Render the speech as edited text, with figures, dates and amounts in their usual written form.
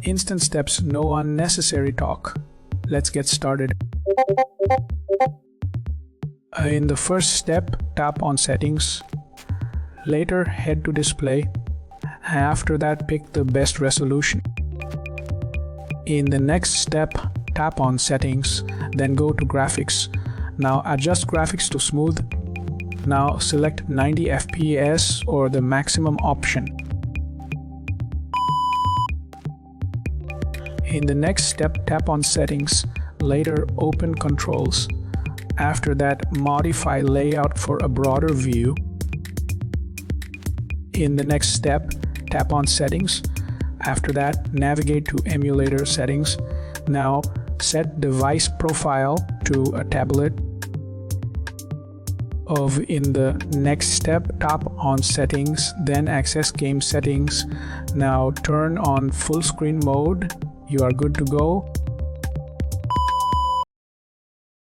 Instant steps, no unnecessary talk. Let's get started. In the first step, tap on Settings. Later, head to Display. After that, pick the best resolution. In the next step, tap on Settings, then go to Graphics. Now adjust graphics to smooth. Now select 90 FPS or the maximum option. In the next step, tap on Settings. Later, open Controls. After that, modify layout for a broader view. In the next step, tap on Settings. After that, navigate to Emulator Settings. Now, set device profile to a tablet. In the next step, tap on Settings, then access Game Settings. Now turn on full screen mode. You are good to go.